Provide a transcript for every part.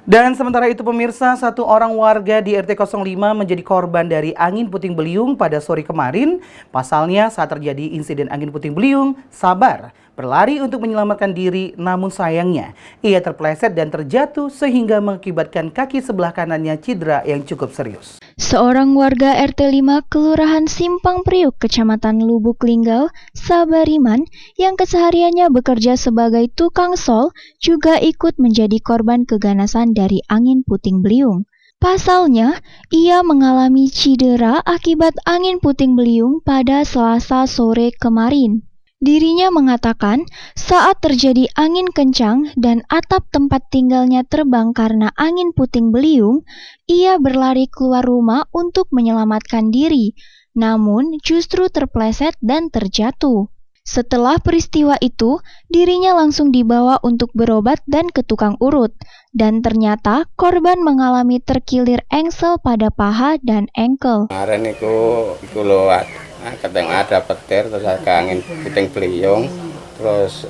Dan sementara itu pemirsa, satu orang warga di RT 05 menjadi korban dari angin puting beliung pada sore kemarin. Pasalnya saat terjadi insiden angin puting beliung, sabar berlari untuk menyelamatkan diri, namun sayangnya ia terpeleset dan terjatuh sehingga mengakibatkan kaki sebelah kanannya cedera yang cukup serius. Seorang warga RT 5 Kelurahan Simpang Priuk, Kecamatan Lubuk Linggau, Sabariman, yang kesehariannya bekerja sebagai tukang sol, juga ikut menjadi korban keganasan dari angin puting beliung. Pasalnya, ia mengalami cedera akibat angin puting beliung pada Selasa sore kemarin. Dirinya mengatakan saat terjadi angin kencang dan atap tempat tinggalnya terbang karena angin puting beliung, ia berlari keluar rumah untuk menyelamatkan diri, namun justru terpeleset dan terjatuh. Setelah peristiwa itu, dirinya langsung dibawa untuk berobat dan ke tukang urut, dan ternyata korban mengalami terkilir engsel pada paha dan engkel. Kemarin iku lewat. Kadang ada petir, terus ada angin puting beliung, terus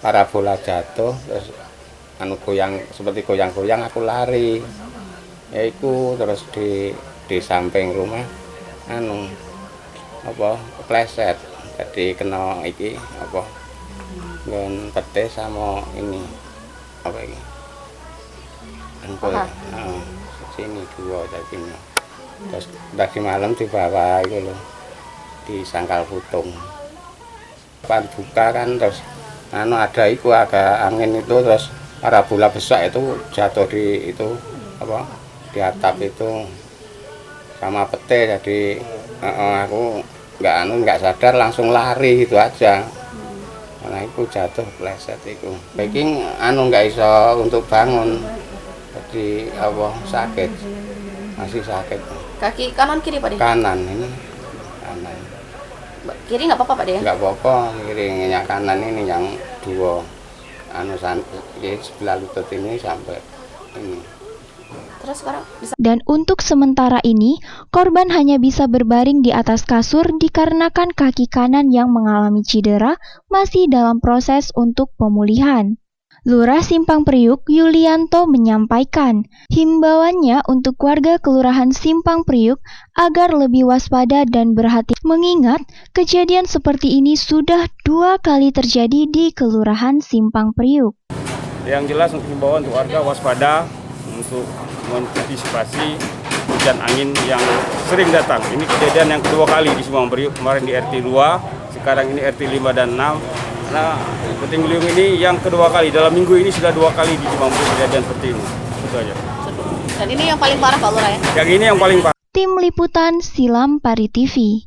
parabola jatuh, terus goyang seperti goyang-goyang, aku lari, yaitu terus di samping rumah pleset, jadi kena ngon petir sama ini engkol, sini dua jadinya, terus tadi malam dibawa itu loh. Di sangkal putung. Pas buka kan terus ada angin itu, terus parabola besar itu jatuh di di atap itu sama petir, jadi aku nggak sadar langsung lari itu aja. Karena itu jatuh pleset itu. Baking nggak iso untuk bangun. Jadi sakit. Masih sakit. Kaki kanan kiri Pak De? Kanan ini. Kanan. Kiri nggak apa-apa Pak De? Nggak apa-apa, kiri yang kanan ini yang dua sebelah lutut ini sampai ini. Terus sekarang bisa. Dan untuk sementara ini, korban hanya bisa berbaring di atas kasur dikarenakan kaki kanan yang mengalami cedera masih dalam proses untuk pemulihan. Lurah Simpang Priuk Yulianto menyampaikan himbauannya untuk warga Kelurahan Simpang Priuk agar lebih waspada dan berhati, mengingat kejadian seperti ini sudah 2 kali terjadi di Kelurahan Simpang Priuk. Yang jelas untuk himbauan untuk warga waspada untuk mengantisipasi hujan angin yang sering datang. Ini kejadian yang kedua kali di Simpang Priuk, kemarin di RT 2, sekarang ini RT 5 dan 6. Karena puting beliung ini yang kedua kali, dalam minggu ini sudah 2 kali di Simpang Priuk kejadian seperti ini. Itu aja. Dan ini yang paling parah Pak Lurah ya? Yang ini yang paling parah. Tim Liputan Silam Pari TV.